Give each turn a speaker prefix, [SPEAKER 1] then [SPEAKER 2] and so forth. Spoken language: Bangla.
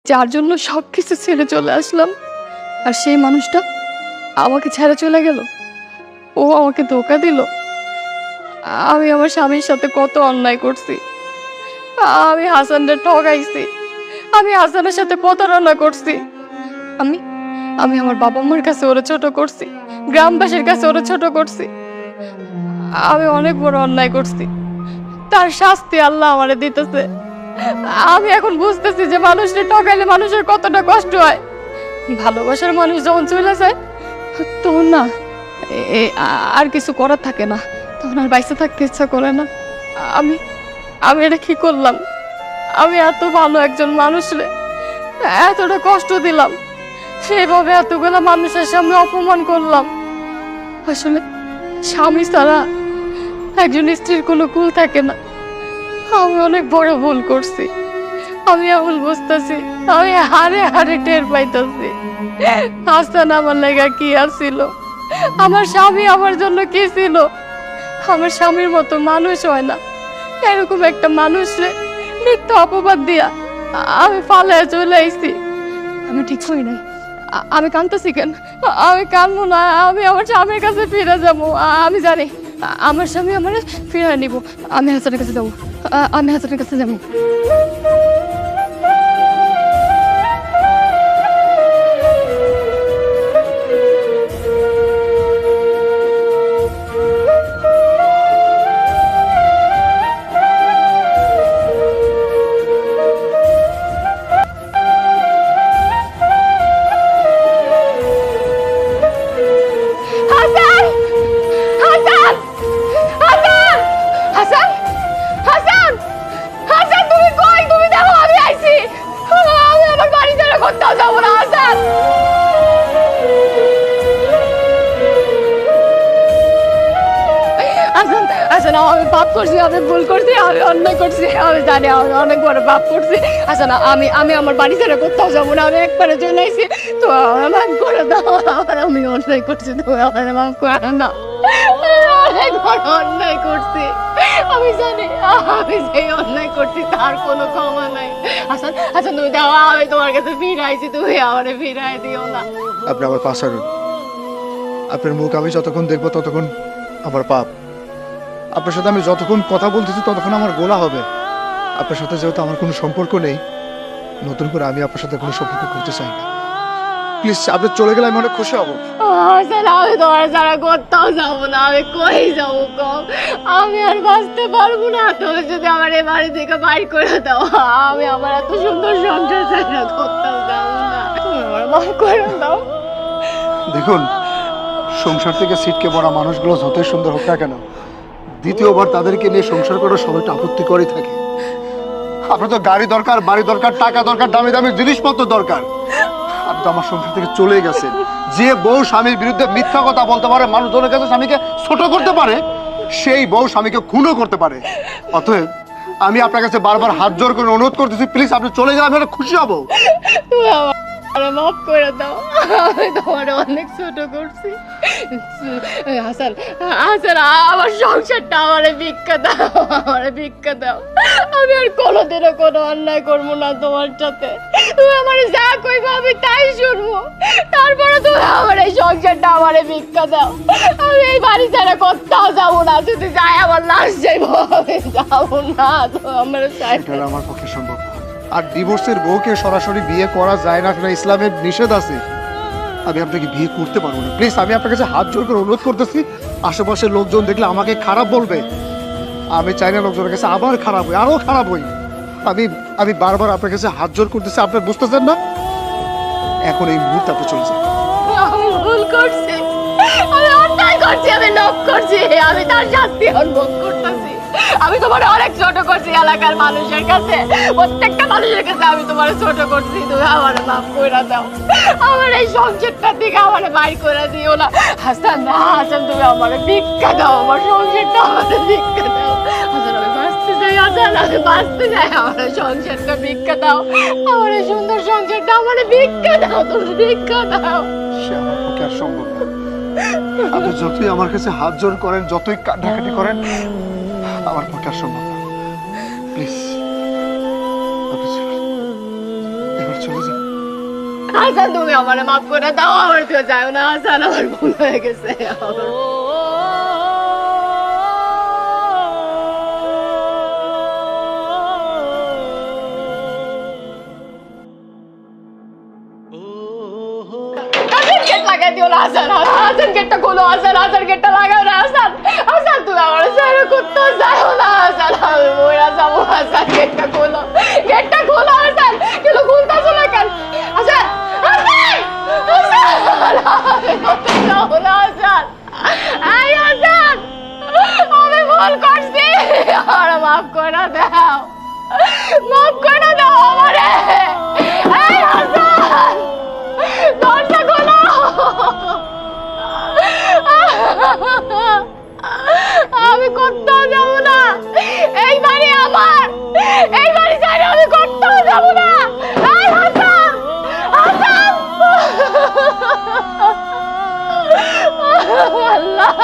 [SPEAKER 1] যার জন্য সবকিছু ছেড়ে চলে আসলাম, আর সেই মানুষটা আমাকে ছেড়ে চলে গেল। ও আমাকে ধোঁকা দিল। আমি আমার স্বামীর সাথে কত অন্যায় করছি। আমি হাসানকে ঠকাইছি। আমি হাসানের সাথে প্রতারণা করছি। আমি আমি আমার বাবা মার কাছে ওরা ছোট করছি, গ্রামবাসীর কাছে ওরা ছোট করছি। আমি অনেক বড় অন্যায় করছি। তার শাস্তি আল্লাহ আমারে দিতেছে। আমি এখন বুঝতেছি যে মানুষকে ঠকাইলে মানুষের কতটা কষ্ট হয়। ভালোবাসার মানুষ যখন চলে যায় তখন না আর কিছু করার থাকে না, তখন আর বাইসে থাকতে ইচ্ছা করে না। আমি আমি এটা কি করলাম? আমি এত ভালো একজন মানুষরে এতটা কষ্ট দিলাম, সেভাবে এতগুলা মানুষের সামনে অপমান করলাম। আসলে স্বামী ছাড়া একজন স্ত্রীর কোনো কুল থাকে না। আমি অনেক বড় ভুল করছি। আমি এখন বুঝতেছি, আমি হারে হারে টের পাইতেছি হাসান আমার লেগা কি আসছিল, আমার স্বামী আমার জন্য কি ছিল। আমার স্বামীর মতো মানুষ হয় না। এরকম একটা মানুষরে মিথ্যা অপবাদ দিয়া আমি পালায় চলে আইছি। আমি ঠিক হই নাই। আমি কাঁদতেছি কেন? আমি কাঁদবো না। আমি আমার স্বামীর কাছে ফিরে যাবো। আমি জানি আমার স্বামী আমার ফিরে নিব। আমি হাসানের কাছে যাবো। আমি হাসানের কাছে যাবো। হাসান! হাসান! হাসান! হাসান! হাসান! হাসান, তুমি কই? তুমি দেখো আমি আইছি। আমি আমার বাড়ি ছেড়ে কোথাও যাবো না। হাসান! হাসান! হাসান, আমি পাপ করছি, আমি ভুল করছি, আমি অন্যায় করছি। আমি জানি আমি অনেক বড় পাপ করছি। হাসান, আমি আমি আমার বাড়ি ছেড়ে কোথাও যাবো না। আমি একবারে চলে আইছি। তো আমার মাফ করে দাও। আমি অন্যায় করছি, তুমি আমার মাফ করে দাও। অনেক বড় অন্যায় করছি। আমি জানি আমি যেই অন্যায় করছি তার কোনো ক্ষমা নাই। হাসান, হাসান, তুমি দাও, আমি তোমার কাছে ফিরাইছি, তুমি আমারে ফিরাই দিও না।
[SPEAKER 2] আপনি আমার পাশ হারুন। আপনার মুখ আমি যতক্ষণ দেখবো ততক্ষণ আমার পাপ। আপনার সাথে আমি যতক্ষণ কথা বলতেছি ততক্ষণ আমার গোলা হবে। আপনার সাথে যেহেতু আমার কোনো সম্পর্ক নেই, নতুন করে আমি আপনার সাথে কোনো সম্পর্ক করতে চাই না। প্লিজ আপনি চলে গেলে আমি অনেক খুশি হব।
[SPEAKER 1] হাসান, আমি তোমার ছাড়া কোথাও যাবো না। আমি কই যাবো কম? আমি আর বাঁচতে পারবো না। তুমি যদি আমার এই বাড়ি থেকে বাইর করে দাও, আমি আমার এত সুন্দর সংসার চাই না, কোথাও যাবো না। তুমি আমার মাফ করে দাও।
[SPEAKER 2] দেখুন, সংসার থেকে ছিটকে পড়া মানুষগুলো যতই সুন্দর হোক না কেন, দ্বিতীয়বার তাদেরকে নিয়ে সংসার করার সময়টা আপত্তি করে থাকে। আপনার তো গাড়ি দরকার, বাড়ি দরকার, টাকা দরকার, দামি দামি জিনিসপত্র দরকার। আপনি তো আমার সংসার থেকে চলে গেছেন। যে বউ স্বামীর বিরুদ্ধে মিথ্যা কথা বলতে পারে, মানুষজনের কাছে স্বামীকে ছোট করতে পারে, সেই বউ স্বামীকে খুনও করতে পারে। অতএব আমি আপনার কাছে বারবার হাত জোর করে অনুরোধ করতেছি, প্লিজ আপনি চলে গেলে আমি অনেক খুশি হব।
[SPEAKER 1] তুমি আমার মাফ করে দাও। আমি তোমার অনেক ছোট করছি। হাসান, হাসান, আমার সংসারটা আমারে ভিক্ষা দাও, আমারে ভিক্ষা দাও। আমি আর কোনোদিনও কোনো অন্যায় করবো না তোমার সাথে। তুমি আমার যা কইবা আমি তাই শুনবো। তারপরে তুমি আমার এই সংসারটা আমারে ভিক্ষা দাও। আমি এই বাড়ি ছাড়া কোথাও যাবো না। যদি যাই আমার লাশ যাইবো, আমি যাবো না। তো আমার চাই
[SPEAKER 2] এটা আমার পক্ষে সম্ভব না। আর ডিভোর্সের বউকে সরাসরি বিয়ে করা যায় না, সেটা ইসলামের নিষেধ আছে। আমি আপনাকে বিয়ে করতে পারবো না। প্লিজ আমি আপনার কাছে হাত জোর করে অনুরোধ করতেছি। আশেপাশের লোকজন দেখলে আমাকে খারাপ বলবে। আমি চাই না লোকজনের কাছে আবার খারাপ হই, আরো খারাপ হই। আমি আমি বারবার আপনার কাছে হাত জোর করতেছি, আপনি বুঝতেছেন না? এখন এই মুহূর্তে আপনি চলে যান।
[SPEAKER 1] আমি ভুল করছি, আমি অন্যায় করছি, আমি লোভ করছি, আমি তার শাস্তি অনুভব করতেছি। আমি তোমার অনেক ছোট করছি এলাকার মানুষের কাছে, প্রত্যেকটা মানুষের কাছে আমি তোমার ছোট করছি। তুমি আমার মাফ করে দাও। আমার এই সংসারটার দিকে আমার বাইর করে দিও না। হাসান, না হাসান, তুমি আমার ভিক্ষা দাও, আমার সংসারটা আমার ভিক্ষা দাও। হাসান, আমি বাঁচতে চাই। হাসান, আমি বাঁচতে চাই। আমার সংসারটা ভিক্ষা দাও, আমার এই সুন্দর সংসারটা আমার ভিক্ষা দাও। তুমি ভিক্ষা দাও।
[SPEAKER 2] সে আমার পক্ষে আর সম্ভব না। আপনি যতই আমার কাছে হাত জোর করেন, যতই কান্নাকাটি করেন, আমার পক্ষে আর সম্ভব না। প্লিজ আপনি চলে যান। এবার চলে যান।
[SPEAKER 1] হাসান তুমি আমার মাফ করে দাও, আমার কেউ যাও না হাসান, আমার ভুল হয়ে গেছে। গেট লাগাই দিও না হাসান, হাসান গেটটা খোলো হাসান, হাসান গেটটা লাগাও না হাসান, হাসান তুমি আমার সাথে কোথাও যাও না হাসান, আমি মরে যাবো হাসান, গেটটা খোলো, গেটটা খোলো হাসান, কেন খুলতেছো না কেন হাসান, হাসান, হাসান, আমি কোথাও যাবো না হাসান, এই হাসান, আমি ভুল করছি, আমার মাফ করে দাও, মাফ করে দাও আমারে, এই হাসান, দরজা খোলো, আমি কোথাও যাব না, এই বাড়ি আমার, এই বাড়ি ছেড়ে আমি কোথাও যাব না, এই হাসান, হাসান, আল্লাহ